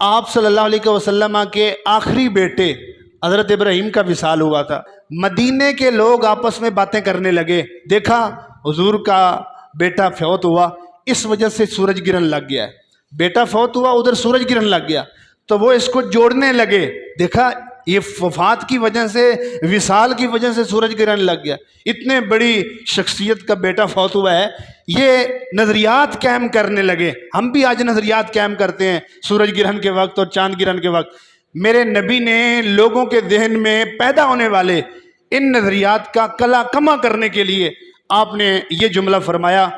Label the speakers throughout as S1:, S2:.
S1: آپ صلی اللہ علیہ وسلم کے آخری بیٹے حضرت ابراہیم کا وصال ہوا تھا۔ مدینے کے لوگ آپس میں باتیں کرنے لگے، دیکھا حضور کا بیٹا فوت ہوا، اس وجہ سے سورج گرہن لگ گیا ہے، بیٹا فوت ہوا ادھر سورج گرہن لگ گیا، تو وہ اس کو جوڑنے لگے، دیکھا یہ وفات کی وجہ سے، وصال کی وجہ سے سورج گرہن لگ گیا، اتنے بڑی شخصیت کا بیٹا فوت ہوا ہے، یہ نظریات قائم کرنے لگے۔ ہم بھی آج نظریات قائم کرتے ہیں سورج گرہن کے وقت اور چاند گرہن کے وقت۔ میرے نبی نے لوگوں کے ذہن میں پیدا ہونے والے ان نظریات کا کلا کما کرنے کے لیے آپ نے یہ جملہ فرمایا،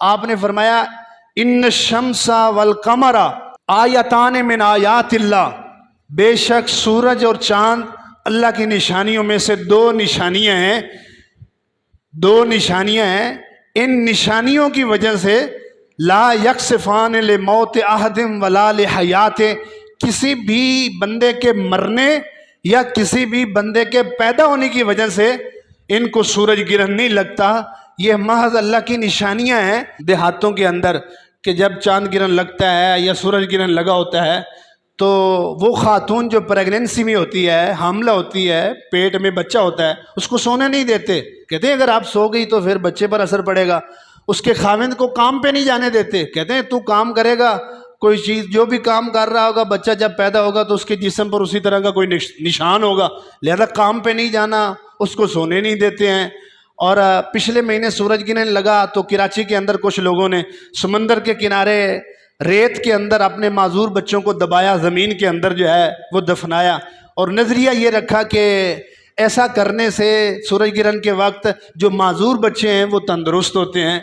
S1: آپ نے فرمایا ان الشمس والقمر آیتان من آیات اللہ، بے شک سورج اور چاند اللہ کی نشانیوں میں سے دو نشانیاں ہیں، ان نشانیوں کی وجہ سے لا یکسفان لموت احد ولا لحیات، کسی بھی بندے کے مرنے یا کسی بھی بندے کے پیدا ہونے کی وجہ سے ان کو سورج گرہن نہیں لگتا، یہ محض اللہ کی نشانیاں ہیں۔ دیہاتوں کے اندر کہ جب چاند گرہن لگتا ہے یا سورج گرہن لگا ہوتا ہے تو وہ خاتون جو پریگننسی میں ہوتی ہے، حاملہ ہوتی ہے، پیٹ میں بچہ ہوتا ہے، اس کو سونے نہیں دیتے، کہتے ہیں اگر آپ سو گئی تو پھر بچے پر اثر پڑے گا۔ اس کے خاوند کو کام پہ نہیں جانے دیتے، کہتے ہیں تو کام کرے گا، کوئی چیز جو بھی کام کر رہا ہوگا، بچہ جب پیدا ہوگا تو اس کے جسم پر اسی طرح کا کوئی نشان ہوگا، لہذا کام پہ نہیں جانا، اس کو سونے نہیں دیتے ہیں۔ اور پچھلے مہینے سورج گرہن لگا تو کراچی کے اندر کچھ لوگوں نے سمندر کے کنارے ریت کے اندر اپنے معذور بچوں کو دبایا، زمین کے اندر جو ہے وہ دفنایا، اور نظریہ یہ رکھا کہ ایسا کرنے سے سورج گرہن کے وقت جو معذور بچے ہیں وہ تندرست ہوتے ہیں۔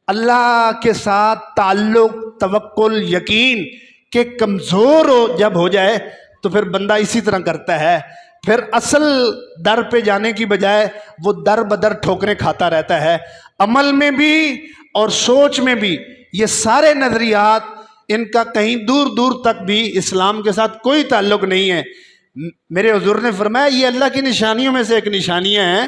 S1: اللہ کے ساتھ تعلق، توکل، یقین کہ کمزور جب ہو جائے تو پھر بندہ اسی طرح کرتا ہے، پھر اصل در پہ جانے کی بجائے وہ در بدر ٹھوکریں کھاتا رہتا ہے، عمل میں بھی اور سوچ میں بھی۔ یہ سارے نظریات ان کا کہیں دور دور تک بھی اسلام کے ساتھ کوئی تعلق نہیں ہے۔ میرے حضور نے فرمایا یہ اللہ کی نشانیوں میں سے ایک نشانیاں ہیں،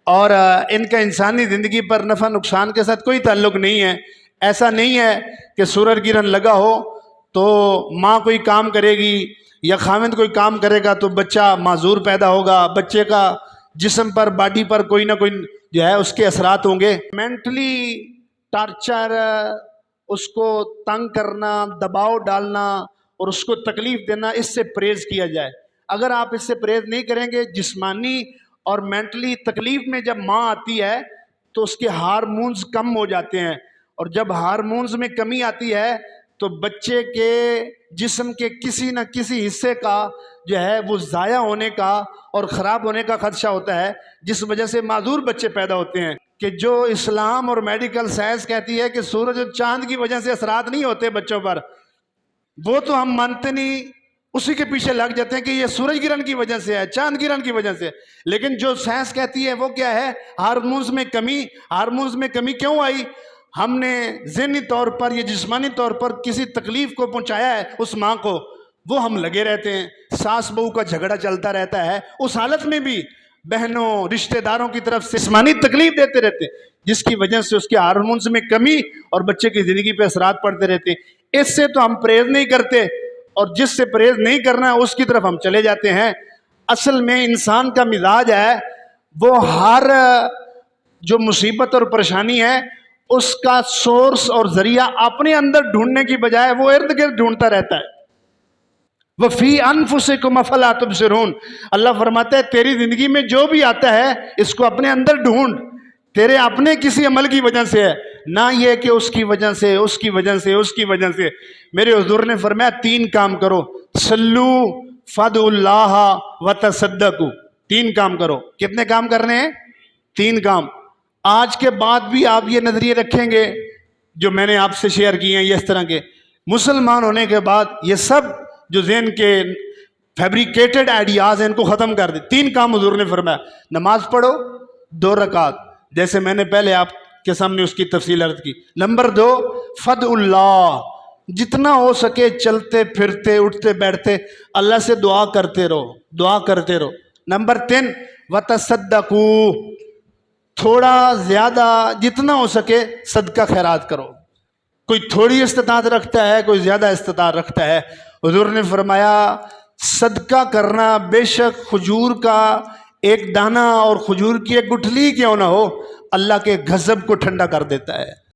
S1: اور ان کا انسانی زندگی پر نفع نقصان کے ساتھ کوئی تعلق نہیں ہے۔ ایسا نہیں ہے کہ سورج گرہن لگا ہو تو ماں کوئی کام کرے گی یا خاوند کوئی کام کرے گا تو بچہ معذور پیدا ہوگا، بچے کا جسم پر، باڈی پر کوئی نہ کوئی جو ہے اس کے اثرات ہوں گے۔ مینٹلی ٹارچر، اس کو تنگ کرنا، دباؤ ڈالنا اور اس کو تکلیف دینا، اس سے پرہیز کیا جائے۔ اگر آپ اس سے پرہیز نہیں کریں گے، جسمانی اور مینٹلی تکلیف میں جب ماں آتی ہے تو اس کے ہارمونز کم ہو جاتے ہیں، اور جب ہارمونز میں کمی آتی ہے تو بچے کے جسم کے کسی نہ کسی حصے کا جو ہے وہ ضائع ہونے کا اور خراب ہونے کا خدشہ ہوتا ہے، جس وجہ سے معذور بچے پیدا ہوتے ہیں۔ کہ جو اسلام اور میڈیکل سائنس کہتی ہے کہ سورج اور چاند کی وجہ سے اثرات نہیں ہوتے بچوں پر، وہ تو ہم مانتے نہیں، اسی کے پیچھے لگ جاتے ہیں کہ یہ سورج گرہن کی وجہ سے ہے، چاند گرہن کی وجہ سے۔ لیکن جو سائنس کہتی ہے وہ کیا ہے؟ ہارمونز میں کمی۔ ہارمونز میں کمی کیوں آئی؟ ہم نے ذہنی طور پر یا جسمانی طور پر کسی تکلیف کو پہنچایا ہے اس ماں کو، وہ ہم لگے رہتے ہیں، ساس بہو کا جھگڑا چلتا رہتا ہے، اس حالت میں بھی بہنوں، رشتہ داروں کی طرف سے جسمانی تکلیف دیتے رہتے ہیں، جس کی وجہ سے اس کے ہارمونز میں کمی اور بچے کی زندگی پہ اثرات پڑتے رہتے ہیں۔ اس سے تو ہم پرہیز نہیں کرتے، اور جس سے پرہیز نہیں کرنا اس کی طرف ہم چلے جاتے ہیں۔ اصل میں انسان کا مزاج ہے وہ ہر جو مصیبت اور پریشانی ہے اس کا سورس اور ذریعہ اپنے اندر ڈھونڈنے کی بجائے وہ ارد گرد ڈھونڈتا رہتا ہے۔ وَفِي أَنفُسِكُمْ أَفَلَا تُبْصِرُونَ، اللہ فرماتا ہے تیری زندگی میں جو بھی آتا ہے اس کو اپنے اندر ڈھونڈ، تیرے اپنے کسی عمل کی وجہ سے ہے، نہ یہ کہ اس کی وجہ سے، اس کی وجہ سے، اس کی وجہ سے۔ میرے حضور نے فرمایا 3 کام کرو، صلو فدعوا اللہ وتصدقوا، 3 کام کرو۔ کتنے کام کرنے ہیں؟ 3 کام۔ آج کے بعد بھی آپ یہ نظریے رکھیں گے جو میں نے آپ سے شیئر کیے ہیں، یہ اس طرح کے مسلمان ہونے کے بعد یہ سب جو ذہن کے فیبریکیٹڈ آئیڈیاز ہیں ان کو ختم کر دیں۔ 3 کام حضور نے فرمایا، نماز پڑھو 2 رکعت، جیسے میں نے پہلے آپ کے سامنے اس کی تفصیل عرض کی۔ نمبر 2، فدعوا اللہ، جتنا ہو سکے چلتے پھرتے اٹھتے بیٹھتے اللہ سے دعا کرتے رہو، دعا کرتے رہو۔ نمبر 3، وتصدقوا، تھوڑا زیادہ جتنا ہو سکے صدقہ خیرات کرو۔ کوئی تھوڑی استطاعت رکھتا ہے، کوئی زیادہ استطاعت رکھتا ہے، حضور نے فرمایا صدقہ کرنا بے شک کھجور کا ایک دانہ اور کھجور کی ایک گٹھلی کیوں نہ ہو اللہ کے غضب کو ٹھنڈا کر دیتا ہے۔